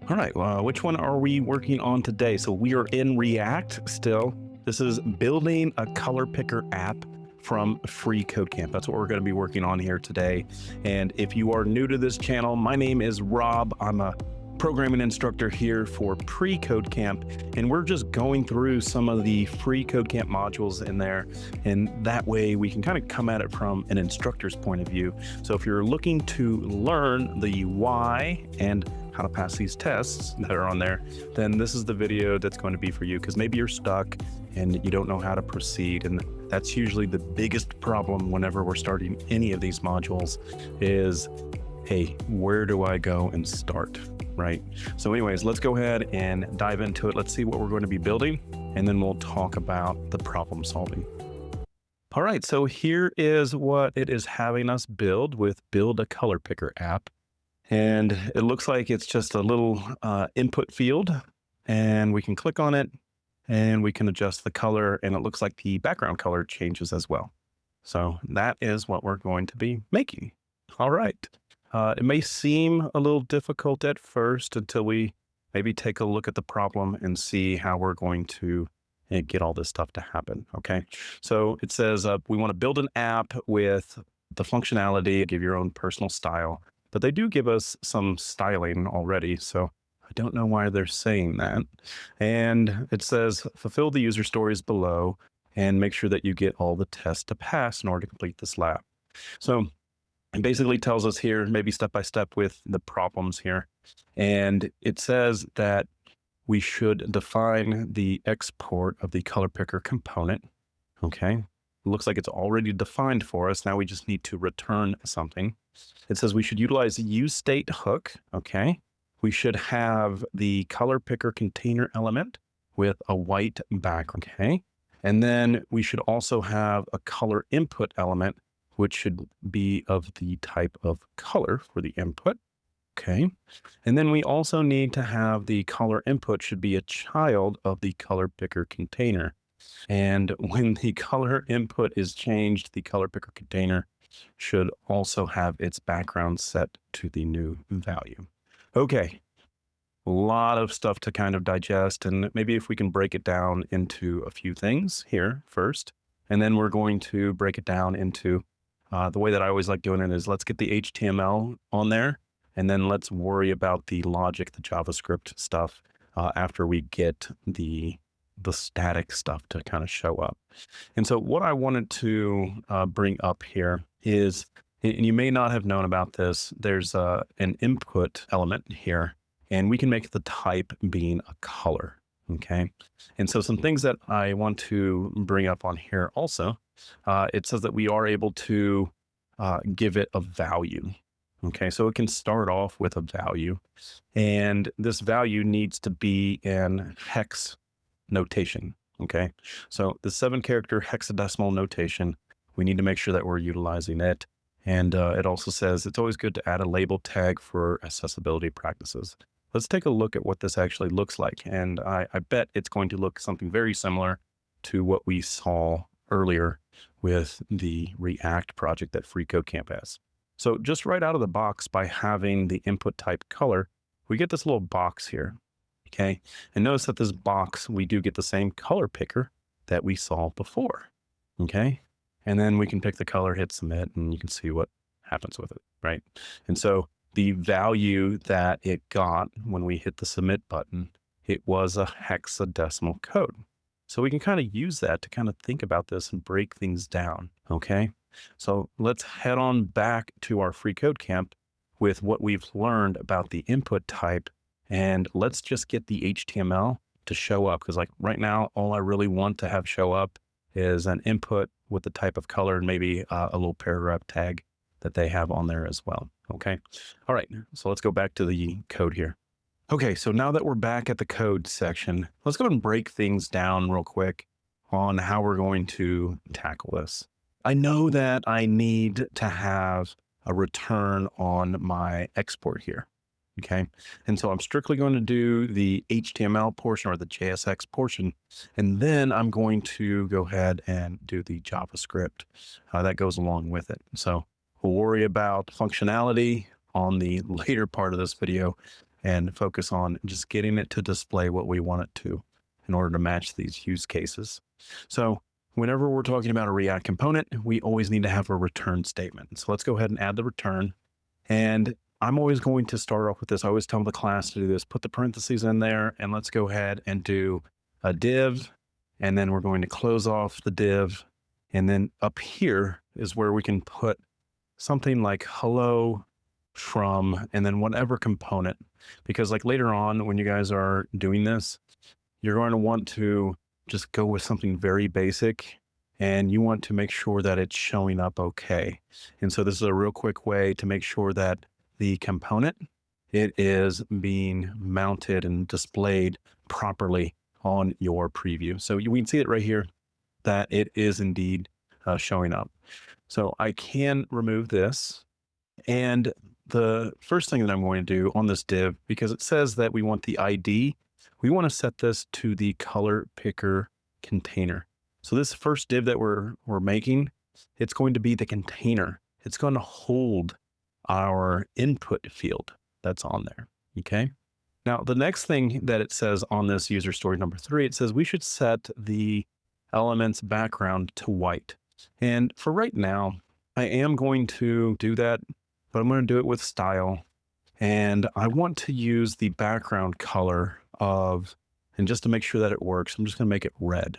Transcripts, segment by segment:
All right, well, which one are we working on today? So we are in React still. This is building a color picker app from freeCodeCamp. That's what we're going to be working on here today. And if you are new to this channel, my name is Rob. I'm a programming instructor here for PreCodeCamp, and we're just going through some of the freeCodeCamp modules in there, and that way we can kind of come at it from an instructor's point of view. So if you're looking to learn the why and how to pass these tests that are on there, then this is the video that's going to be for you, because maybe you're stuck and you don't know how to proceed. And that's usually the biggest problem whenever we're starting any of these modules is, hey, where do I go and start, right? So anyways, let's go ahead and dive into it. Let's see what we're going to be building, and then we'll talk about the problem solving. All right, so here is what it is having us build with Build a Color Picker app. And it looks like it's just a little input field, and we can click on it and we can adjust the color, and it looks like the background color changes as well. So that is what we're going to be making. All right. It may seem a little difficult at first until we maybe take a look at the problem and see how we're going to get all this stuff to happen. Okay. So it says we want to build an app with the functionality, give your own personal style. But they do give us some styling already, so I don't know why they're saying that. And it says, fulfill the user stories below and make sure that you get all the tests to pass in order to complete this lab. So it basically tells us here, maybe step by step with the problems here. And it says that we should define the export of the color picker component. Okay. It looks like it's already defined for us. Now we just need to return something. It says we should utilize the useState hook. Okay. We should have the color picker container element with a white background. Okay. And then we should also have a color input element, which should be of the type of color for the input. Okay. And then we also need to have the color input should be a child of the color picker container. And when the color input is changed, the color picker container should also have its background set to the new value. Okay, a lot of stuff to kind of digest, and maybe if we can break it down into a few things here first, and then we're going to break it down into the way that I always like doing it is let's get the HTML on there, and then let's worry about the logic, the JavaScript stuff after we get the static stuff to kind of show up. And so what I wanted to bring up here is, and you may not have known about this, there's an input element here, and we can make the type being a color. Okay. And so some things that I want to bring up on here also, it says that we are able to give it a value. Okay. So it can start off with a value, and this value needs to be in hex notation. Okay. So the 7-character hexadecimal notation, we need to make sure that we're utilizing it. And it also says it's always good to add a label tag for accessibility practices. Let's take a look at what this actually looks like. And I bet it's going to look something very similar to what we saw earlier with the React project that freeCodeCamp has. So just right out of the box, by having the input type color, we get this little box here. Okay. And notice that this box, we do get the same color picker that we saw before. Okay. And then we can pick the color, hit submit, and you can see what happens with it. Right. And so the value that it got when we hit the submit button, it was a hexadecimal code. So we can kind of use that to kind of think about this and break things down. Okay. So let's head on back to our freeCodeCamp with what we've learned about the input type. And let's just get the HTML to show up, because like right now, all I really want to have show up is an input with the type of color and maybe a little paragraph tag that they have on there as well. Okay. All right. So let's go back to the code here. Okay. So now that we're back at the code section, let's go ahead and break things down real quick on how we're going to tackle this. I know that I need to have a return on my export here. Okay. And so I'm strictly going to do the HTML portion or the JSX portion, and then I'm going to go ahead and do the JavaScript that goes along with it. So we'll worry about functionality on the later part of this video. and focus on just getting it to display what we want it to in order to match these use cases. So whenever we're talking about a React component, we always need to have a return statement. So let's go ahead and add the return. And I'm always going to start off with this. I always tell the class to do this, put the parentheses in there, and let's go ahead and do a div. And then we're going to close off the div. And then up here is where we can put something like hello from, and then whatever component, because like later on when you guys are doing this, you're going to want to just go with something very basic, and you want to make sure that it's showing up okay. And so this is a real quick way to make sure that the component, it is being mounted and displayed properly on your preview. So we can see it right here that it is indeed showing up. So I can remove this. And the first thing that I'm going to do on this div, because it says that we want the ID, we want to set this to the color picker container. So this first div that we're making, it's going to be the container. It's going to hold our input field that's on there. Okay. Now, the next thing that it says on this user story number 3, it says we should set the element's background to white. And for right now, I am going to do that, but I'm going to do it with style. And I want to use the background color of, and just to make sure that it works, I'm just going to make it red.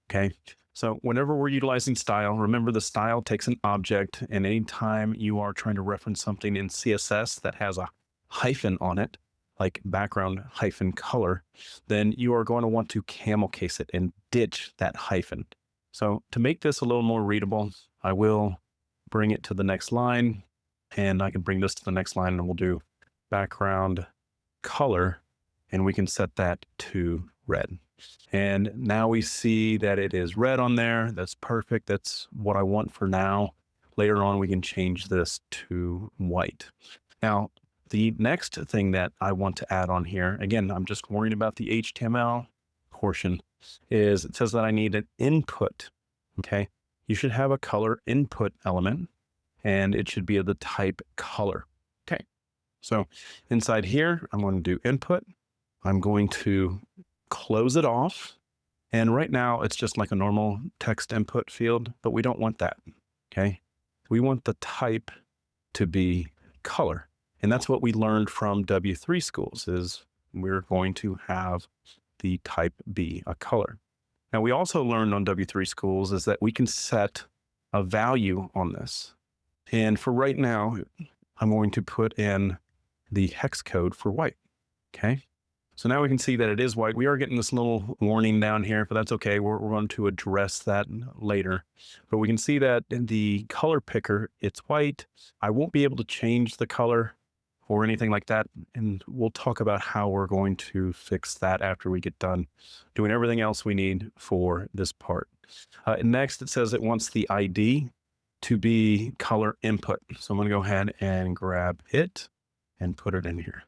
Okay. So whenever we're utilizing style, remember the style takes an object, and anytime you are trying to reference something in CSS that has a hyphen on it, like background hyphen color, then you are going to want to camel case it and ditch that hyphen. So to make this a little more readable, I will bring it to the next line, and I can bring this to the next line, and we'll do background color, and we can set that to red. And now we see that it is red on there. That's perfect. That's what I want for now. Later on, we can change this to white. Now, the next thing that I want to add on here, again, I'm just worrying about the HTML portion, is it says that I need an input. Okay. You should have a color input element, and it should be of the type color. Okay. So inside here, I'm going to do input. I'm going to close it off. And right now it's just like a normal text input field, but we don't want that. Okay. We want the type to be color. And that's what we learned from W3 schools, is we're going to have the type be a color. Now we also learned on W3 schools is that we can set a value on this. And for right now, I'm going to put in the hex code for white. Okay. So now we can see that it is white. We are getting this little warning down here, but that's okay. We're going to address that later. But we can see that in the color picker, it's white. I won't be able to change the color or anything like that. And we'll talk about how we're going to fix that after we get done doing everything else we need for this part. Next, it says it wants the ID to be color input. So I'm going to go ahead and grab it and put it in here.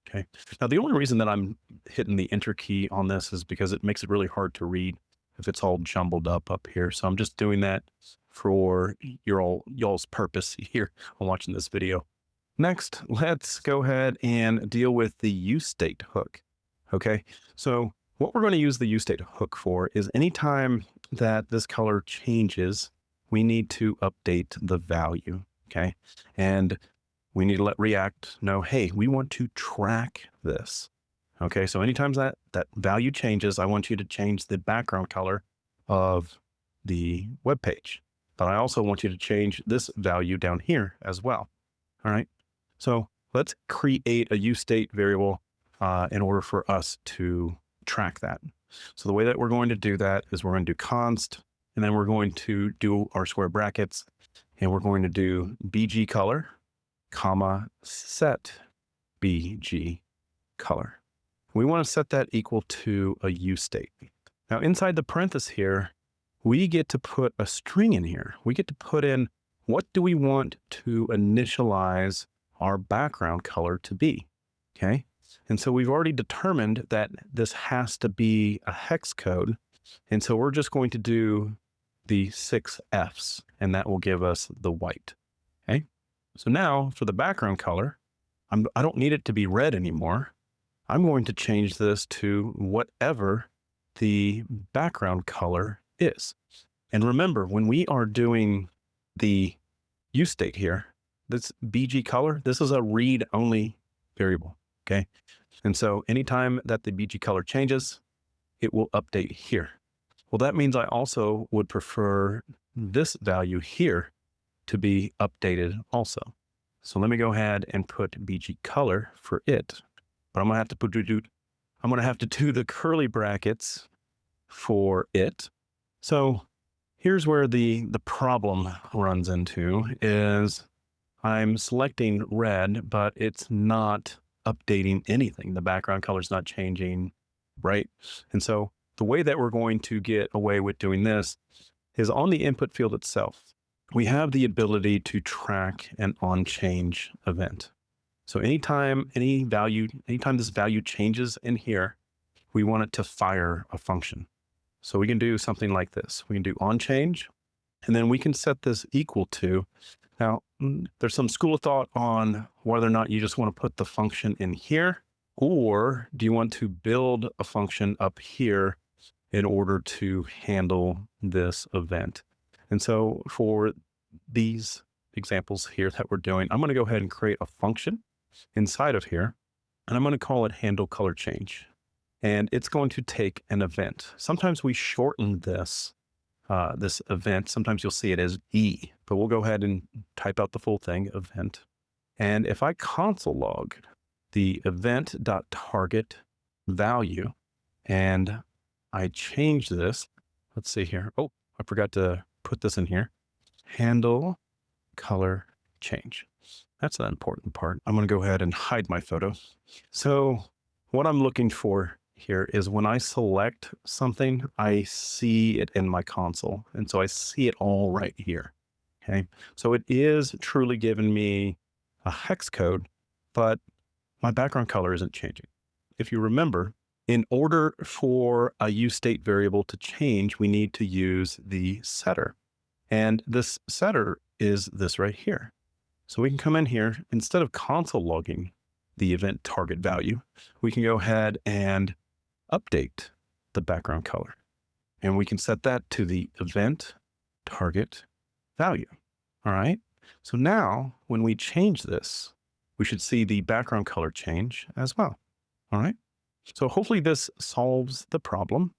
Okay. Now, the only reason that I'm hitting the enter key on this is because it makes it really hard to read if it's all jumbled up here. So I'm just doing that for y'all's purpose here on watching this video. Next, let's go ahead and deal with the useState hook. Okay. So what we're going to use the useState hook for is anytime that this color changes, we need to update the value. Okay. And we need to let React know, hey, we want to track this. Okay, so anytime that value changes, I want you to change the background color of the web page. But I also want you to change this value down here as well. All right, so let's create a useState variable in order for us to track that. So the way that we're going to do that is we're going to do const, and then we're going to do our square brackets, and we're going to do bg color, comma, set bg color. We want to set that equal to a useState. Now inside the parenthesis here, we get to put a string in here. We get to put in, what do we want to initialize our background color to be? Okay. And so we've already determined that this has to be a hex code. And so we're just going to do the 6 Fs, and that will give us the white. Okay. So now for the background color, I don't need it to be red anymore. I'm going to change this to whatever the background color is. And remember, when we are doing the useState here, this BG color, this is a read-only variable, okay? And so anytime that the BG color changes, it will update here. Well, that means I also would prefer this value here to be updated also. So let me go ahead and put BG color for it, but I'm gonna have to do the curly brackets for it. So here's where the problem runs into is I'm selecting red, but it's not updating anything. The background color is not changing, right? And so the way that we're going to get away with doing this is on the input field itself. We have the ability to track an onChange event. So anytime this value changes in here, we want it to fire a function. So we can do something like this. We can do onChange, and then we can set this equal to. Now, there's some school of thought on whether or not you just want to put the function in here, or do you want to build a function up here in order to handle this event? And so for these examples here that we're doing, I'm going to go ahead and create a function inside of here, and I'm going to call it handle color change. And it's going to take an event. Sometimes we shorten this event. Sometimes you'll see it as E, but we'll go ahead and type out the full thing, event. And if I console log the event.target value, and I change this, let's see here. Oh, I forgot to put this in here. Handle color change. That's the important part. I'm going to go ahead and hide my photo. So what I'm looking for here is when I select something, I see it in my console. And so I see it all right here. Okay. So it is truly giving me a hex code, but my background color isn't changing. If you remember, in order for a useState variable to change, we need to use the setter. And this setter is this right here. So we can come in here, instead of console logging the event target value, we can go ahead and update the background color. And we can set that to the event target value. All right. So now when we change this, we should see the background color change as well. All right. So hopefully this solves the problem,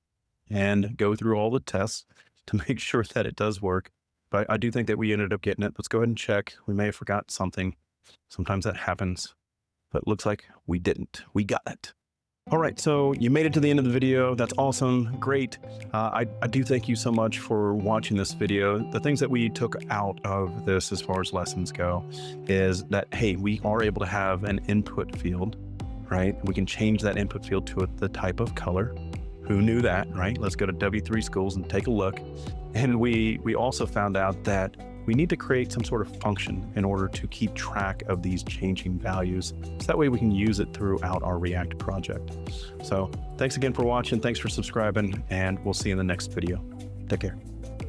and go through all the tests to make sure that it does work. But I do think that we ended up getting it. Let's go ahead and check. We may have forgot something. Sometimes that happens, but it looks like we didn't. We got it. All right, so you made it to the end of the video. That's awesome, great. I do thank you so much for watching this video. The things that we took out of this as far as lessons go is that, hey, we are able to have an input field, right? We can change that input field to the type of color. Who knew that, right? Let's go to W3 Schools and take a look. And we also found out that we need to create some sort of function in order to keep track of these changing values. So that way we can use it throughout our React project. So thanks again for watching. Thanks for subscribing, and we'll see you in the next video. Take care.